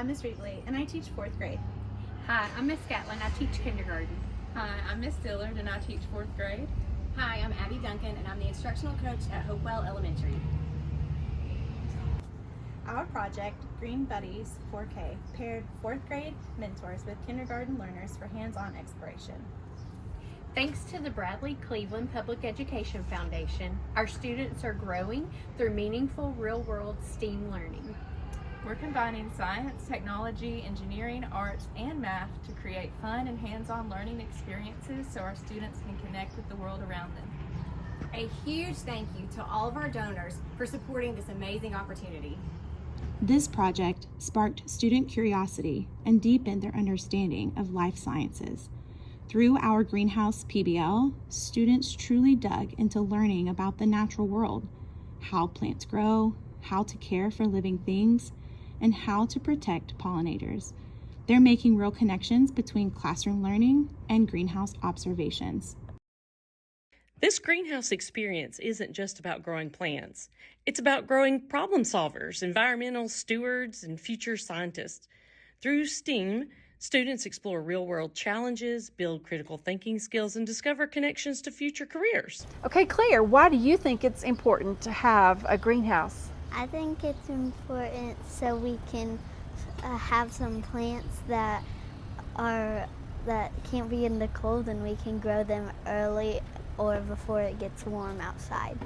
I'm Ms. Reevely, and I teach 4th grade. Hi, I'm Miss Gatlin. I teach kindergarten. Hi, I'm Miss Dillard and I teach 4th grade. Hi, I'm Abby Duncan and I'm the instructional coach at Hopewell Elementary. Our project, Green Buddies 4K, paired 4th grade mentors with kindergarten learners for hands-on exploration. Thanks to the Bradley Cleveland Public Education Foundation, our students are growing through meaningful real-world STEAM learning. We're combining science, technology, engineering, arts, and math to create fun and hands-on learning experiences so our students can connect with the world around them. A huge thank you to all of our donors for supporting this amazing opportunity. This project sparked student curiosity and deepened their understanding of life sciences. Through our Greenhouse PBL, students truly dug into learning about the natural world, how plants grow, how to care for living things, and how to protect pollinators. They're making real connections between classroom learning and greenhouse observations. This greenhouse experience isn't just about growing plants. It's about growing problem solvers, environmental stewards, and future scientists. Through STEAM, students explore real-world challenges, build critical thinking skills, and discover connections to future careers. Okay, Claire, why do you think it's important to have a greenhouse? I think it's important so we can have some plants that can't be in the cold and we can grow them early or before it gets warm outside.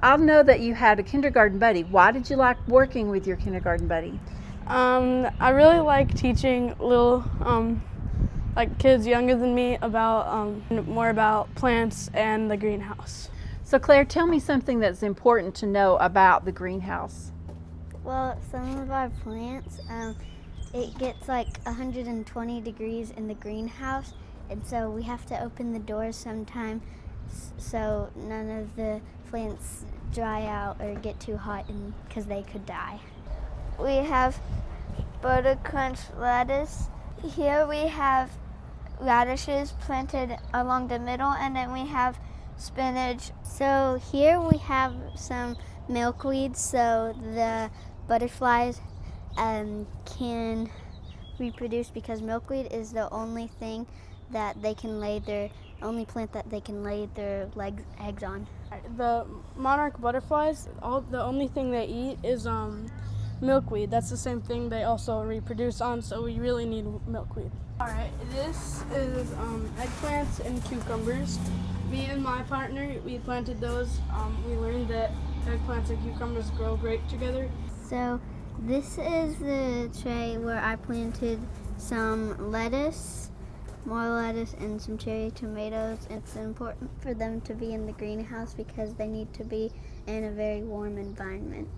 I know that you had a kindergarten buddy. Why did you like working with your kindergarten buddy? I really like teaching little kids younger than me about more about plants and the greenhouse. So Claire, tell me something that's important to know about the greenhouse. Well, some of our plants, it gets like 120 degrees in the greenhouse, and so we have to open the doors sometime so none of the plants dry out or get too hot because they could die. We have buttercrunch lettuce. Here we have radishes planted along the middle, and then we have spinach. So here we have some milkweed, so the butterflies can reproduce because milkweed is the only thing that they can lay their plant that they can lay their eggs on. The monarch butterflies, the only thing they eat is milkweed. That's the same thing they also reproduce on, so we really need milkweed. Alright, this is eggplants and cucumbers. Me and my partner, we planted those. We learned that eggplants and cucumbers grow great together. So this is the tray where I planted some lettuce, more lettuce, and some cherry tomatoes. It's important for them to be in the greenhouse because they need to be in a very warm environment.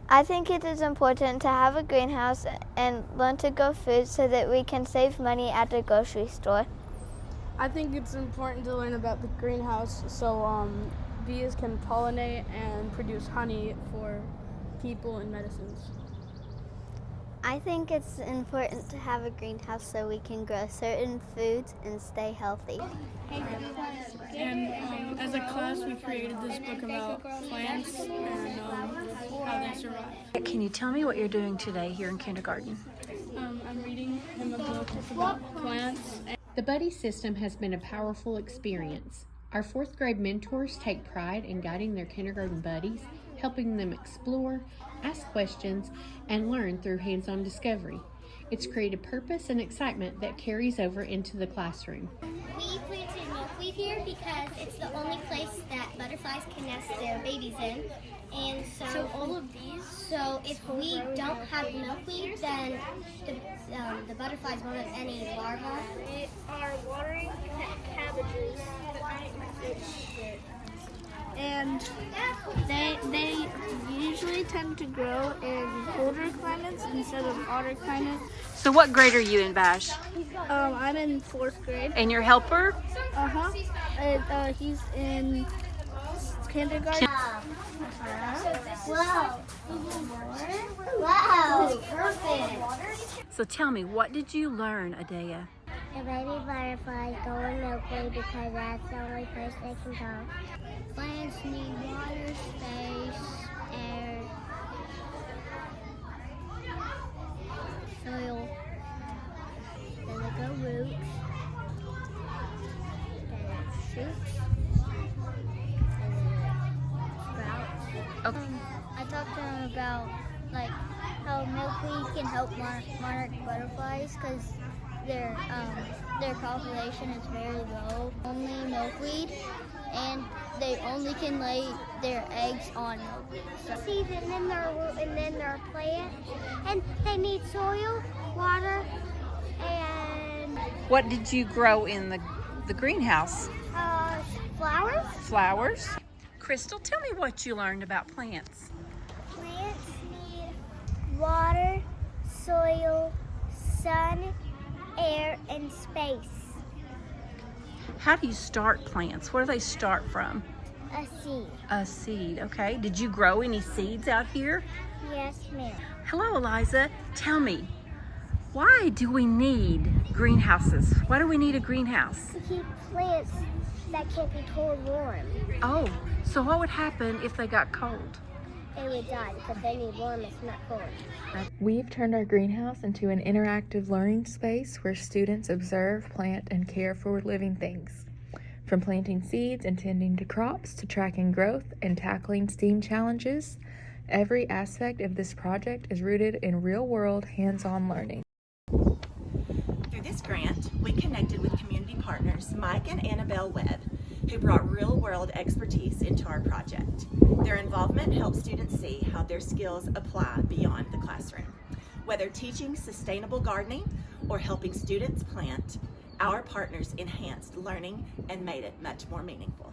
I think it is important to have a greenhouse and learn to grow food so that we can save money at the grocery store. I think it's important to learn about the greenhouse so bees can pollinate and produce honey for people and medicines. I think it's important to have a greenhouse so we can grow certain foods and stay healthy. And as a class, we created this book about plants and how they survive. Can you tell me what you're doing today here in kindergarten? I'm reading him a book about plants. The Buddy system has been a powerful experience. Our 4th grade mentors take pride in guiding their kindergarten buddies, helping them explore, ask questions, and learn through hands-on discovery. It's created purpose and excitement that carries over into the classroom. We planted milkweed here because it's the only place that butterflies can nest their babies in. And so all of these. So if we don't have milkweed, then the butterflies won't have any larvae. We are watering cabbages. And they usually tend to grow in colder climates instead of hotter climates. So what grade are you in, Vash? I'm in 4th grade. And your helper? He's in kindergarten. Wow. Wow. Perfect. So tell me, what did you learn, Adea? The baby butterflies go in milkweed because that's the only place they can go. Plants need water, space, air, soil. Okay. I talked to them about like how milkweed can help monarch butterflies because their population is very low. Only milkweed, and they only can lay their eggs on milkweed. So. Seeds and then their plant, and they need soil, water, and What did you grow in the greenhouse? flowers. Flowers. Crystal, tell me what you learned about plants. Plants need water, soil, sun, air, and space. How do you start plants? Where do they start from? A seed. A seed, okay. Did you grow any seeds out here? Yes, ma'am. Hello, Eliza. Tell me, why do we need greenhouses? Why do we need a greenhouse? To keep plants that can't be cold warm. Oh, so what would happen if they got cold? They would die because they need warm, it's not cold. We've turned our greenhouse into an interactive learning space where students observe, plant, and care for living things. From planting seeds and tending to crops to tracking growth and tackling STEAM challenges, every aspect of this project is rooted in real-world, hands-on learning. Through this grant, we connected with community partners Mike and Annabelle Webb, who brought real-world expertise into our project. Their involvement helps students see how their skills apply beyond the classroom. Whether teaching sustainable gardening or helping students plant, our partners enhanced learning and made it much more meaningful.